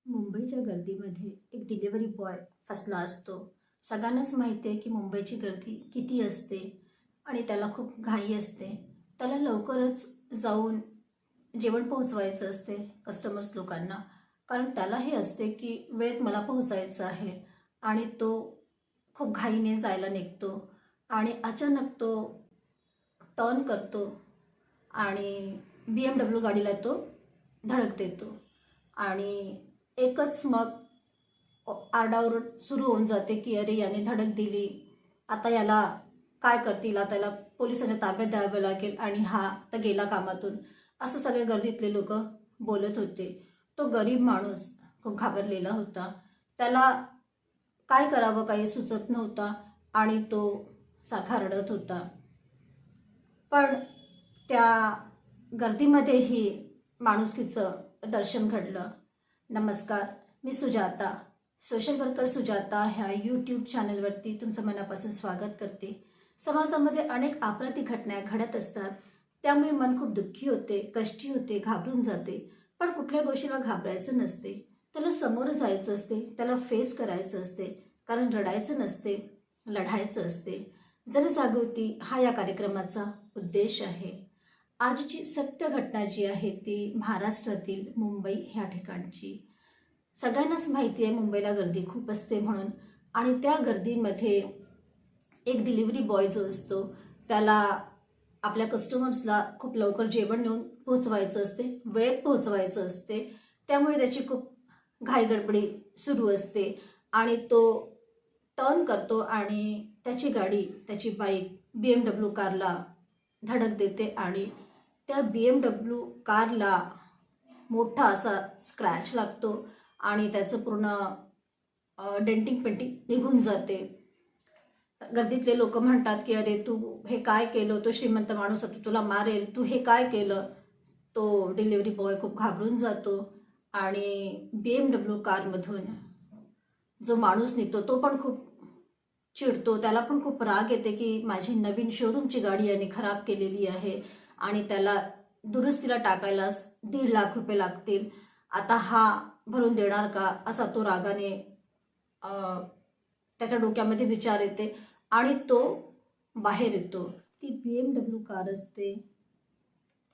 मुंबईच्या गर्दीमध्ये एक डिलिव्हरी बॉय फसला असतो. सगळ्यांनाच माहिती आहे की मुंबईची गर्दी किती असते आणि त्याला खूप घाई असते. त्याला लवकरच जाऊन जेवण पोहोचवायचं असते कस्टमर्स लोकांना. कारण त्याला हे असते की वेळेत मला पोहोचायचं आहे आणि तो खूप घाईने जायला निघतो आणि अचानक तो टर्न करतो आणि BMW गाडीला तो धडक देतो आणि एकच मग आरडाओरड सुरू होऊन जाते की अरे याने धडक दिली, आता याला काय करतील, आता याला पोलिसांना ताब्यात द्यावं लागेल आणि हा तर गेला कामातून, असं सगळे गर्दीतले लोक बोलत होते. तो गरीब माणूस खूप घाबरलेला होता. त्याला काय करावं काही सुचत नव्हता आणि तो सारखा रडत होता. पण त्या गर्दीमध्येही माणुसकीचं दर्शन घडलं. नमस्कार, मी सुजाता, सोशल वर्कर सुजाता ह्या यूट्यूब चॅनलवरती तुमचं मनापासून स्वागत करते. समाजामध्ये अनेक आपराधिक घटना घडत असतात, त्यामुळे मन खूप दुःखी होते, कष्टी होते, घाबरून जाते. पण कुठल्या गोष्टीला घाबरायचं नसते, त्याला समोर जायचं असते, त्याला फेस करायचं असते. कारण रडायचं नसते, लढायचं असते. जनजागृती हा या कार्यक्रमाचा उद्देश आहे. आजची सत्य घटना जी आहे ती महाराष्ट्रातील मुंबई ह्या ठिकाणची. सगळ्यांनाच माहिती आहे मुंबईला गर्दी खूप असते म्हणून. आणि त्या गर्दीमध्ये एक डिलिव्हरी बॉय जो असतो त्याला आपल्या कस्टमर्सला खूप लवकर जेवण नेऊन पोहोचवायचं असते, वेळेत पोहोचवायचं असते. त्यामुळे त्याची खूप घाईगडबडी सुरू असते आणि तो टर्न करतो आणि त्याची गाडी, त्याची बाईक BMW कारला धडक देते आणि त्या BMW कारला मोठा असा स्क्रॅच लागतो आणि त्याचं पूर्ण डेंटिंग पेंटिंग निघून जाते. गर्दीतले लोक म्हणतात की अरे तू हे काय केलं, तो श्रीमंत माणूस होता, तुला मारेल, तू हे काय केलं. तो डिलिव्हरी बॉय खूप घाबरून जातो आणि BMW कारमधून जो माणूस निघतो तो पण खूप चिडतो. त्याला पण खूप राग येते की माझी नवीन शोरूमची गाडी याने खराब केलेली आहे आणि त्याला दुरुस्तीला टाकायला 1.5 लाख रुपये लागतील. आता हा भरून देणार का, असा तो रागाने त्याच्या डोक्यामध्ये विचार येते आणि तो बाहेर येतो. ती BMW कार असते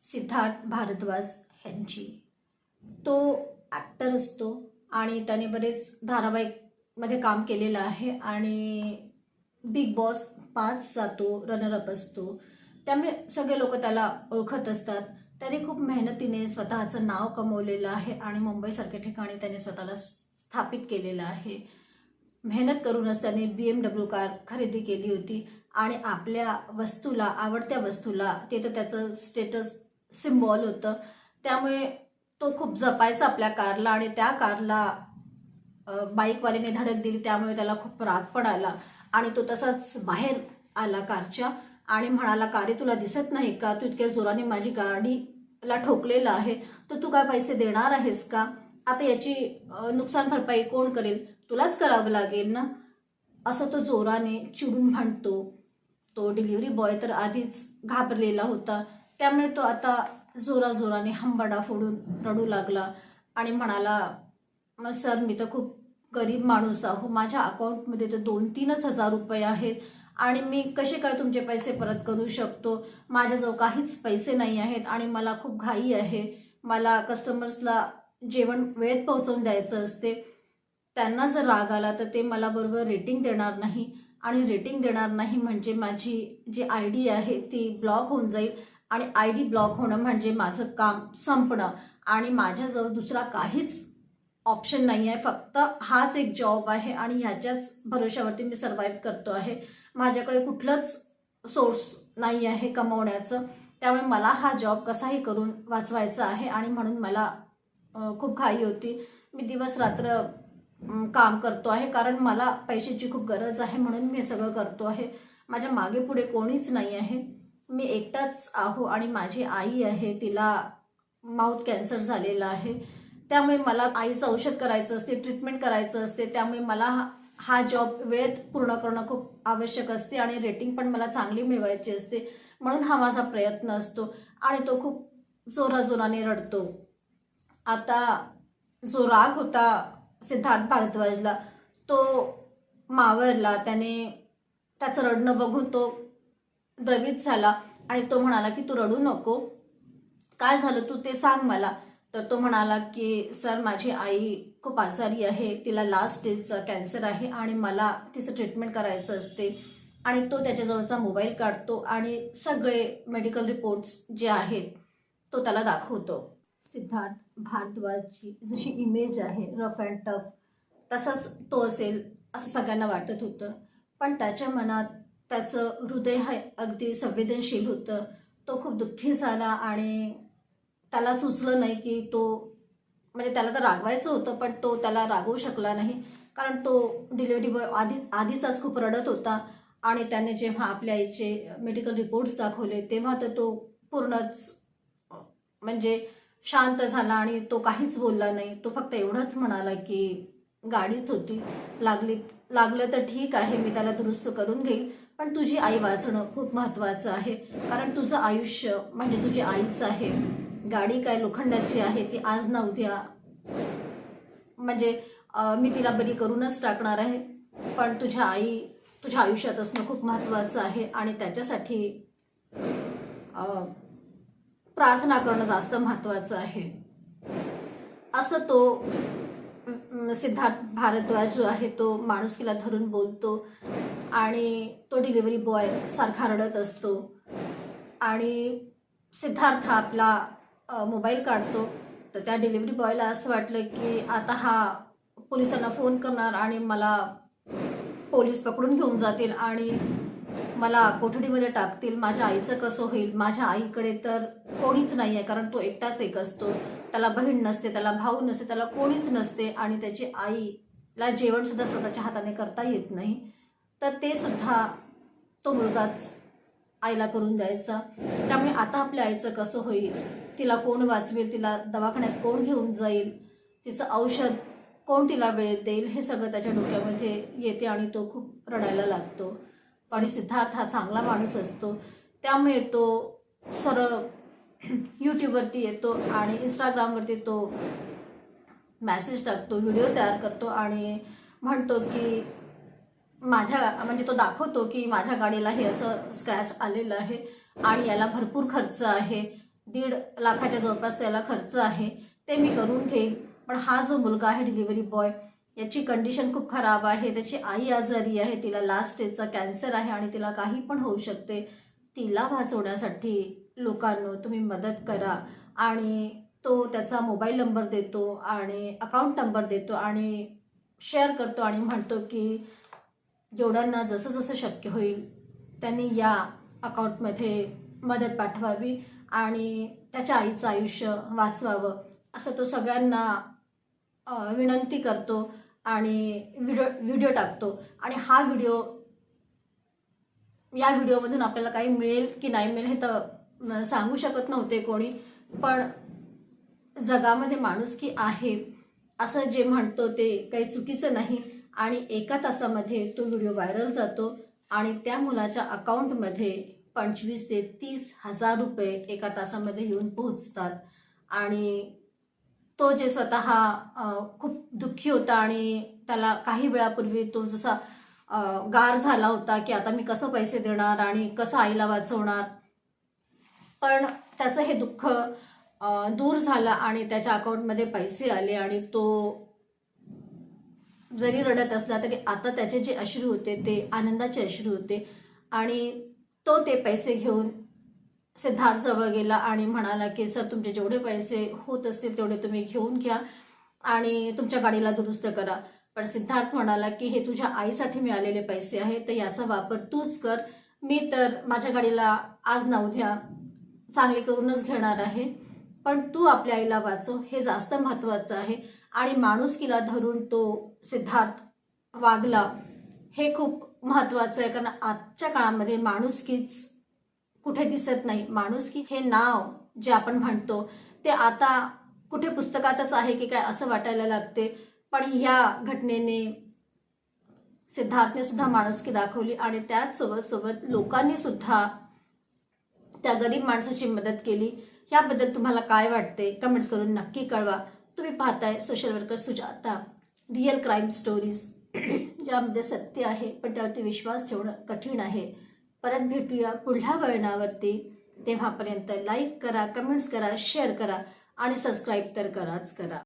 सिद्धार्थ भारद्वाज यांची. तो ॲक्टर असतो आणि त्याने बरेच धारावाहिकमध्ये काम केलेलं आहे आणि बिग बॉस 5चा तो रनरअप असतो. त्यामुळे सगळे लोक त्याला ओळखत असतात. त्याने खूप मेहनतीने स्वतःचं नाव कमवलेलं आहे आणि मुंबईसारख्या ठिकाणी त्याने स्वतःला स्थापित केलेलं आहे. मेहनत करूनच त्याने BMW कार खरेदी केली होती आणि आपल्या वस्तूला, आवडत्या वस्तूला, ते तर त्याचं स्टेटस सिम्बॉल होतं. त्यामुळे तो खूप जपायचा आपल्या कारला आणि त्या कारला बाईकवाल्याने धडक दिली. त्यामुळे त्याला खूप राग पण आला आणि तो तसाच बाहेर आला कारच्या आणि म्हणाला, कारे तुला दिसत नाही का, तू इतक्या जोराने माझी गाडीला ठोकलेलं आहे, तर तू काय पैसे देणार आहेस का, आता याची नुकसान भरपाई कोण करेल, तुलाच करावं लागेल ना, असं तो जोराने चिडून म्हणतो. तो डिलिव्हरी बॉय तर आधीच घाबरलेला होता. त्यामुळे तो आता जोराजोराने हंबडा फोडून रडू लागला आणि म्हणाला, मग सर मी तर खूप गरीब माणूस आहो, माझ्या अकाउंटमध्ये तर 2-3 हजार रुपये आहेत आणि मी कसे काय तुमचे पैसे परत करू शकतो, माझ्याजवळ काहीच पैसे नाही आहेत आणि मला खूप घाई आहे, मला कस्टमर्सला जेवण वेळेत पोहोचवून द्यायचं असते. त्यांना जर राग आला तर ते मला बरोबर रेटिंग देणार नाही आणि रेटिंग देणार नाही म्हणजे माझी जी ID आहे ती ब्लॉक होऊन जाईल आणि ID ब्लॉक होणं म्हणजे माझं काम संपणं आणि माझ्याजवळ दुसरा काहीच ऑप्शन नाही आहे, फक्त हाच एक जॉब आहे आणि ह्याच्याच भरोश्यावरती मी सर्व्हाइव्ह करतो आहे. माझ्याकडे कुठलंच सोर्स नाही आहे कमवण्याचं. त्यामुळे मला हा जॉब कसाही करून वाचवायचा आहे आणि म्हणून मला खूप घाई होती. मी दिवस रात्र काम करतो आहे कारण मला पैशाची खूप गरज आहे, म्हणून मी हे सगळं करतो आहे. माझ्या मागे पुढे कोणीच नाही आहे, मी एकटाच आहो आणि माझी आई आहे, तिला माउथ कॅन्सर झालेला आहे. त्यामुळे मला आईचं औषध करायचं असते, ट्रीटमेंट करायचं असते. त्यामुळे मला हा जॉब वेळेत पूर्ण करणं खूप आवश्यक असते आणि रेटिंग पण मला चांगली मिळवायची असते, म्हणून हा माझा प्रयत्न असतो आणि तो खूप जोराजोराने रडतो. आता जो राग होता सिद्धार्थ भारद्वाजला तो मावळला. त्याचं रडणं बघून तो द्रवित झाला आणि तो म्हणाला की तू रडू नको, काय झालं तू ते सांग मला. तर तो म्हणाला की सर माझी आई खूप आजारी आहे, तिला लास्ट स्टेजचा कॅन्सर आहे आणि मला तिचं ट्रीटमेंट करायचं असते. आणि तो त्याच्याजवळचा मोबाईल काढतो आणि सगळे मेडिकल रिपोर्ट्स जे आहेत तो त्याला दाखवतो. सिद्धार्थ भारद्वाजची जशी इमेज आहे रफ अँड टफ, तसाच तो असेल असं सगळ्यांना वाटत होतं. पण त्याच्या मनात त्याचं हृदय हे अगदी संवेदनशील होतं. तो खूप दुःखी झाला आणि त्याला सुचलं नाही की तो, म्हणजे त्याला तर रागवायचं होतं पण तो त्याला रागवू शकला नाही, कारण तो डिलिव्हरी बॉय आधीचाच खूप रडत होता. आणि त्याने जेव्हा आपल्या आईचे मेडिकल रिपोर्ट्स दाखवले तेव्हा तर तो पूर्णच म्हणजे शांत झाला आणि तो काहीच बोलला नाही. तो फक्त एवढंच म्हणाला की गाडीच होती, लागलं तर ठीक आहे, मी त्याला दुरुस्त करून घेईल, पण तुझी आई वाचणं खूप महत्त्वाचं आहे, कारण तुझं आयुष्य म्हणजे तुझी आईच आहे. गाडी काय लोखंडाची आहे, ती आज ना उद्या म्हणजे मी तिला बरी करूनच टाकणार आहे, पण तुझ्या आयुष्यात असणं खूप महत्त्वाचं आहे आणि त्याच्यासाठी प्रार्थना करणं जास्त महत्त्वाचं आहे, असं तो सिद्धार्थ भारद्वाज जो आहे तो माणुसकीला धरून बोलतो. आणि तो डिलिव्हरी बॉय सारखा रडत असतो आणि सिद्धार्थ आपला मोबाईल काढतो. तर त्या डिलिव्हरी बॉयला असं वाटलं की आता हा पोलिसांना फोन करणार आणि मला पोलीस पकडून घेऊन जातील आणि मला कोठडीमध्ये टाकतील. माझ्या आईचं कसं होईल, माझ्या आईकडे तर कोणीच नाही आहे, कारण तो एकटाच एक असतो, त्याला बहीण नसते, त्याला भाऊ नसते, त्याला कोणीच नसते आणि त्याची आईला जेवणसुद्धा स्वतःच्या हाताने करता येत नाही. तर ते सुद्धा तो मुलगाच आईला करून द्यायचा. त्यामुळे आता आपल्या आईचं कसं होईल, तिला कोण वाचवेल, तिला दवाखान्यात कोण घेऊन जाईल, तिचं औषध कोण तिला वेळ देईल, हे सगळं त्याच्या डोक्यामध्ये येते आणि तो खूप रडायला लागतो. आणि सिद्धार्थ हा चांगला माणूस असतो, त्यामुळे तो सरळ यूट्यूबवरती येतो आणि इंस्टाग्रामवरती तो मॅसेज टाकतो, व्हिडिओ तयार करतो आणि म्हणतो की म्हणजे तो दाखवतो की माझ्या गाडीला हे असं स्क्रॅच आलेलं आहे आणि याला भरपूर खर्च आहे, 1.5 लाखाच्या जवळपास त्याला खर्च आहे, ते मी करून घेईन. पण हा जो मुलगा आहे डिलिव्हरी बॉय, याची कंडिशन खूप खराब आहे, त्याची आई आजारी आहे, तिला लास्ट स्टेजचा कॅन्सर आहे आणि तिला काही पण होऊ शकते. तिला वाचवण्यासाठी लोकांनो तुम्ही मदत करा. आणि तो त्याचा मोबाईल नंबर देतो आणि अकाउंट नंबर देतो आणि शेअर करतो आणि म्हणतो की जेवढ्यांना जसं जसं शक्य होईल त्यांनी या अकाउंटमध्ये मदत पाठवावी आणि त्याच्या आईचं आयुष्य वाचवावं, असं तो सगळ्यांना विनंती करतो आणि व्हिडिओ टाकतो. आणि या व्हिडिओमधून आपल्याला काही मिळेल की नाही मिळेल हे तर सांगू शकत नव्हते कोणी, पण जगामध्ये माणुसकी आहे असं जे म्हणतो ते काही चुकीचं नाही. आणि 1 तासामध्ये तो व्हिडिओ व्हायरल जातो आणि त्या मुलाच्या अकाउंटमध्ये 25,000 ते 30,000 रुपये 1 तासामध्ये येऊन पोहोचतात. आणि तो जे स्वतः खूप दुःखी होता आणि त्याला काही वेळापूर्वी तो जसा गार झाला होता की आता मी कसं पैसे देणार आणि कसं आईला वाचवणार, पण त्याचं हे दुःख दूर झालं आणि त्याच्या अकाउंटमध्ये पैसे आले आणि तो जरी रडत असला तरी आता त्याचे जे अश्रू होते ते आनंदाचे अश्रू होते. आणि तो ते पैसे घेऊन सिद्धार्थ जवळ गेला आणि म्हणाला की सर तुमचे जेवढे पैसे होत असतील तेवढे तुम्ही घेऊन घ्या आणि तुमच्या गाडीला दुरुस्त करा. पण सिद्धार्थ म्हणाला की हे तुझ्या आईसाठी मिळालेले पैसे आहेत, तर याचा वापर तूच कर, मी तर माझ्या गाडीला आज ना उद्या चांगली करूनच घेणार आहे, पण तू आपल्या आईला वाचव, हे जास्त महत्त्वाचं आहे. आणि माणुसकीला धरून तो सिद्धार्थ वागला, हे खूप महत्त्वाचं आहे, कारण आजच्या काळामध्ये माणुसकीच कुठे दिसत नाही. माणुसकी हे नाव जे आपण म्हणतो ते आता कुठे पुस्तकातच आहे की काय असं वाटायला लागते. पण या घटनेने सिद्धार्थने सुद्धा माणुसकी दाखवली आणि त्याच सोबत लोकांनी सुद्धा त्या गरीब माणसाची मदत केली. याबद्दल तुम्हाला काय वाटते कमेंट्स करून नक्की कळवा. तुम्ही पाहताय social worker Sujata, real crime stories, ज्यामध्ये सत्य आहे पण त्यावरती विश्वास ठेवणं कठीण आहे. परत भेटूया पुढल्या वळणावरती. तेव्हापर्यंत लाईक करा, कमेंट्स करा, शेअर करा आणि सबस्क्राईब तर कराच करा.